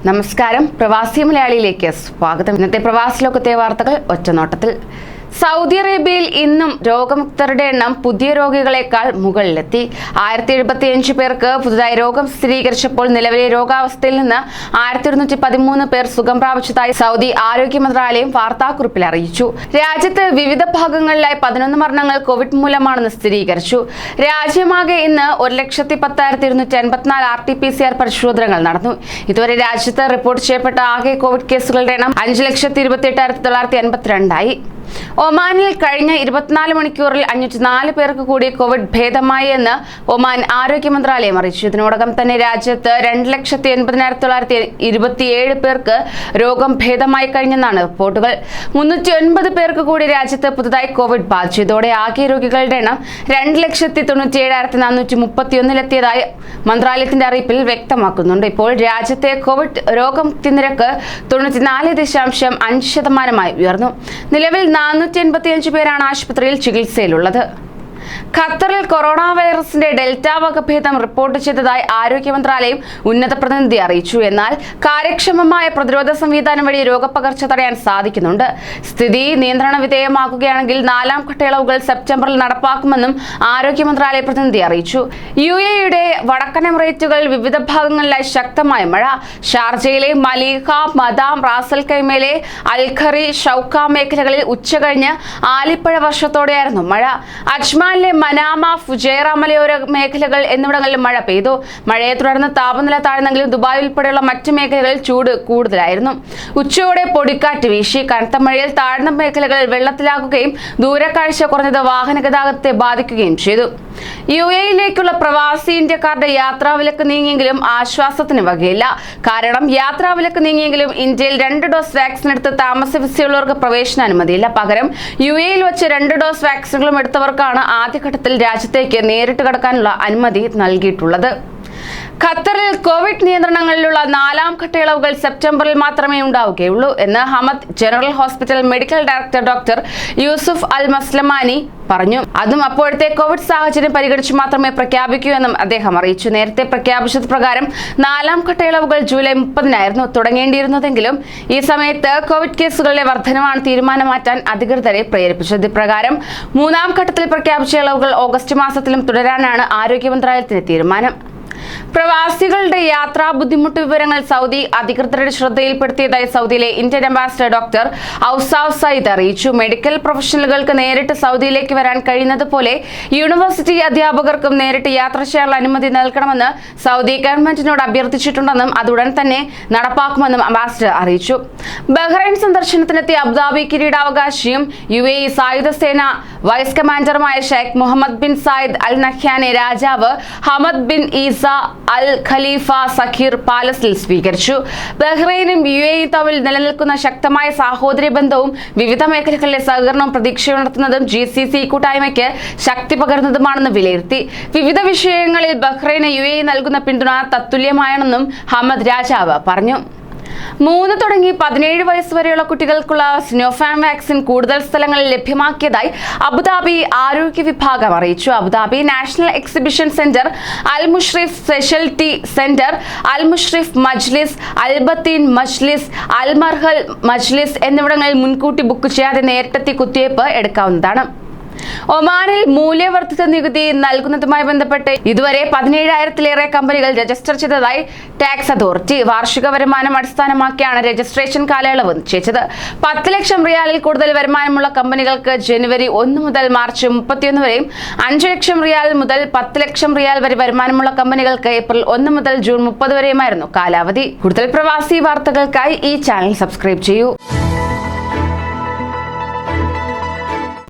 നമസ്കാരം, പ്രവാസി മലയാളിയിലേക്ക് സ്വാഗതം. ഇന്നത്തെ പ്രവാസി ലോകത്തെ വാർത്തകൾ ഒറ്റനോട്ടത്തിൽ. സൗദി അറേബ്യയിൽ ഇന്നും രോഗമുക്തരുടെ എണ്ണം പുതിയ രോഗികളെക്കാൾ മുകളിലെത്തി. 1075 പേർക്ക് പുതുതായി രോഗം സ്ഥിരീകരിച്ചപ്പോൾ നിലവിലെ രോഗാവസ്ഥയിൽ നിന്ന് 1213 പേർ സുഖം പ്രാപിച്ചതായി സൗദി ആരോഗ്യ മന്ത്രാലയം വാർത്താക്കുറിപ്പിൽ അറിയിച്ചു. രാജ്യത്ത് വിവിധ ഭാഗങ്ങളിലായി 11 മരണങ്ങൾ കോവിഡ് മൂലമാണെന്ന് സ്ഥിരീകരിച്ചു. രാജ്യമാകെ ഇന്ന് 1,10,284 RT-PCR പരിശോധനകൾ നടന്നു. ഇതുവരെ രാജ്യത്ത് റിപ്പോർട്ട് ചെയ്യപ്പെട്ട ആകെ കോവിഡ് കേസുകളുടെ എണ്ണം 5,28,952 ആയി. ഒമാനിൽ കഴിഞ്ഞ 24 മണിക്കൂറിൽ 504 പേർക്ക് കൂടി കോവിഡ് ഭേദമായി എന്ന് ഒമാൻ ആരോഗ്യ മന്ത്രാലയം അറിയിച്ചു. ഇതിനോടകം തന്നെ രാജ്യത്ത് 2,80,927 പേർക്ക് രോഗം ഭേദമായി കഴിഞ്ഞെന്നാണ് റിപ്പോർട്ടുകൾ. 309 പേർക്ക് കൂടി രാജ്യത്ത് പുതുതായി കോവിഡ് ബാധിച്ചു. ഇതോടെ ആകെ രോഗികളുടെ എണ്ണം 2,97,431 മന്ത്രാലയത്തിന്റെ അറിയിപ്പിൽ വ്യക്തമാക്കുന്നുണ്ട്. ഇപ്പോൾ രാജ്യത്തെ കോവിഡ് രോഗമുക്തി നിരക്ക് 94.5% ഉയർന്നു. നിലവിൽ 485 പേരാണ് ആശുപത്രിയിൽ ചികിത്സയിലുള്ളത്. ഖത്തറിൽ കൊറോണ വൈറസിന്റെ ഡെൽറ്റ വകഭേദം റിപ്പോർട്ട് ചെയ്തതായി ആരോഗ്യ മന്ത്രാലയം ഉന്നത പ്രതിനിധി അറിയിച്ചു. എന്നാൽ കാര്യക്ഷമമായ പ്രതിരോധ സംവിധാനം വഴി രോഗപകർച്ച തടയാൻ സാധിക്കുന്നുണ്ട്. സ്ഥിതി നിയന്ത്രണ വിധേയമാക്കുകയാണെങ്കിൽ 4ാം ഘട്ട ഇളവുകൾ സെപ്റ്റംബറിൽ നടപ്പാക്കുമെന്നും ആരോഗ്യ മന്ത്രാലയ പ്രതിനിധി അറിയിച്ചു. UAE-യുടെ വടക്കൻ എമിറേറ്റുകളിൽ വിവിധ ഭാഗങ്ങളിലായി ശക്തമായ മഴ. ഷാർജയിലെ മലീഹ, മദാം, റാസൽ കൈമയിലെ അൽഖറി, ഷൗക്ക മേഖലകളിൽ ഉച്ചകഴിഞ്ഞ് ആലിപ്പഴ വർഷത്തോടെയായിരുന്നു മഴ. അജ്മാനിലെ മനാമ, ഫുജൈറ മലയോര മേഖലകൾ എന്നിവിടങ്ങളിൽ മഴ പെയ്തു. മഴയെ തുടർന്ന് താപനില താഴ്ന്നെങ്കിലും ദുബായ് ഉൾപ്പെടെയുള്ള മറ്റ് മേഖലകളിൽ ചൂട് കൂടുതലായിരുന്നു. ഉച്ചയോടെ പൊടിക്കാറ്റ് വീശി. കനത്ത മഴയിൽ താഴ്ന്ന മേഖലകളിൽ വെള്ളത്തിലാകുകയും ദൂരക്കാഴ്ച കുറഞ്ഞത് വാഹന ഗതാഗതത്തെ ബാധിക്കുകയും ചെയ്തു. UAE-യിലേക്കുള്ള പ്രവാസി ഇന്ത്യക്കാരുടെ യാത്രാവിലക്ക് നീങ്ങിയെങ്കിലും ആശ്വാസത്തിന് വകയില്ല. കാരണം യാത്രാവിലക്ക് നീങ്ങിയെങ്കിലും ഇന്ത്യയിൽ 2 ഡോസ് വാക്സിൻ എടുത്ത് താമസ വിസയുള്ളവർക്ക് പ്രവേശനാനുമതിയില്ല. പകരം UAE-യിൽ വെച്ച് 2 ഡോസ് വാക്സിനുകളും എടുത്തവർക്കാണ് ആദ്യഘട്ടത്തിൽ രാജ്യത്തേക്ക് നേരിട്ട് കടക്കാനുള്ള അനുമതി നൽകിയിട്ടുള്ളത്. ഖത്തറിൽ കോവിഡ് നിയന്ത്രണങ്ങളിലുള്ള 4ാം ഘട്ട ഇളവുകൾ സെപ്റ്റംബറിൽ മാത്രമേ ഉണ്ടാവുകയുള്ളൂ എന്ന് Hamad General Hospital medical director doctor Yusuf Al Maslamani പറഞ്ഞു. അതും അപ്പോഴത്തെ കോവിഡ് സാഹചര്യം പരിഗണിച്ച് മാത്രമേ പ്രഖ്യാപിക്കൂ എന്നും അദ്ദേഹം അറിയിച്ചു. നേരത്തെ പ്രഖ്യാപിച്ചത് പ്രകാരം 4ാം ഘട്ട ഇളവുകൾ ജൂലൈ 30-നായിരുന്നു തുടങ്ങേണ്ടിയിരുന്നതെങ്കിലും ഈ സമയത്ത് കോവിഡ് കേസുകളിലെ വർധനവാണ് തീരുമാനം മാറ്റാൻ അധികൃതരെ പ്രേരിപ്പിച്ചത്. ഇപ്രകാരം 3ാം ഘട്ടത്തിൽ പ്രഖ്യാപിച്ച ഇളവുകൾ ഓഗസ്റ്റ് മാസത്തിലും തുടരാനാണ് ആരോഗ്യ മന്ത്രാലയത്തിന്റെ തീരുമാനം. പ്രവാസികളുടെ യാത്രാ ബുദ്ധിമുട്ട് വിവരങ്ങൾ സൗദി അധികൃതരുടെ ശ്രദ്ധയിൽപ്പെടുത്തിയതായി സൗദിയിലെ Indian ambassador doctor Ausaf Sayeed അറിയിച്ചു. മെഡിക്കൽ പ്രൊഫഷണലുകൾക്ക് നേരിട്ട് സൗദിയിലേക്ക് വരാൻ കഴിയുന്നതുപോലെ യൂണിവേഴ്സിറ്റി അധ്യാപകർക്കും നേരിട്ട് യാത്ര ചെയ്യാനുള്ള അനുമതി നൽകണമെന്ന് സൗദി ഗവൺമെന്റിനോട് അഭ്യർത്ഥിച്ചിട്ടുണ്ടെന്നും അതുടൻ തന്നെ നടപ്പാക്കുമെന്നും അംബാസിഡർ അറിയിച്ചു. ബഹ്റൈൻ സന്ദർശനത്തിനെത്തിയ അബുദാബി കിരീടാവകാശിയും UAE സായുധ സേന വൈസ് കമാൻഡറുമായ Sheikh Mohammed bin Zayed Al നഹ്യാനെ രാജാവ് Hamad bin Isa Al Khalifa Sakhir പാലസിൽ സ്വീകരിച്ചു. ബഹ്റൈനും UAE തമ്മിൽ നിലനിൽക്കുന്ന ശക്തമായ സാഹോദര്യ ബന്ധവും വിവിധ മേഖലകളിലെ സഹകരണവും പ്രതീക്ഷയുണർത്തുന്നതും GCC കൂട്ടായ്മയ്ക്ക് ശക്തി പകരുന്നതുമാണെന്ന് വിലയിരുത്തി. വിവിധ വിഷയങ്ങളിൽ ബഹ്റൈന് UAE നൽകുന്ന പിന്തുണ തത്തുല്യമാണെന്നും ഹമദ് രാജാവ് പറഞ്ഞു. 3 തുടങ്ങി 17 വയസ്സ് വരെയുള്ള കുട്ടികൾക്കുള്ള സിനോഫാം വാക്സിൻ കൂടുതൽ സ്ഥലങ്ങളിൽ ലഭ്യമാക്കിയതായി അബുദാബി ആരോഗ്യ വിഭാഗം അറിയിച്ചു. അബുദാബി നാഷണൽ എക്സിബിഷൻ സെന്റർ, അൽ മുഷ്രിഫ് സ്പെഷ്യാലിറ്റി സെന്റർ, അൽ മുഷ്രിഫ് മജ്ലിസ്, അൽ ബത്തീൻ മജ്ലിസ്, അൽ മർഹൽ മജ്ലിസ് എന്നിവിടങ്ങളിൽ മുൻകൂട്ടി ബുക്ക് ചെയ്യാതെ നേരിട്ടെത്തി കുത്തിവയ്പ് എടുക്കാവുന്നതാണ്. ഒമാനിൽ മൂല്യവർദ്ധിത നികുതി നൽകുന്നതുമായി ബന്ധപ്പെട്ട് ഇതുവരെ 17,000-ലേറെ കമ്പനികൾ രജിസ്റ്റർ ചെയ്തതായി ടാക്സ് അതോറിറ്റി. വാർഷിക വരുമാനം അടിസ്ഥാനമാക്കിയാണ് രജിസ്ട്രേഷൻ കാലയളവ് നിശ്ചയിച്ചത്. 10 ലക്ഷം റിയാലിൽ കൂടുതൽ വരുമാനമുള്ള കമ്പനികൾക്ക് ജനുവരി 1 മുതൽ മാർച്ച് 31 വരെയും 5 ലക്ഷം റിയാൽ മുതൽ 10 ലക്ഷം റിയാൽ വരെ വരുമാനമുള്ള കമ്പനികൾക്ക് ഏപ്രിൽ 1 മുതൽ ജൂൺ 30 വരെയുമായിരുന്നു കാലാവധി. കൂടുതൽ പ്രവാസി വാർത്തകൾക്കായി ഈ ചാനൽ സബ്സ്ക്രൈബ് ചെയ്യൂ.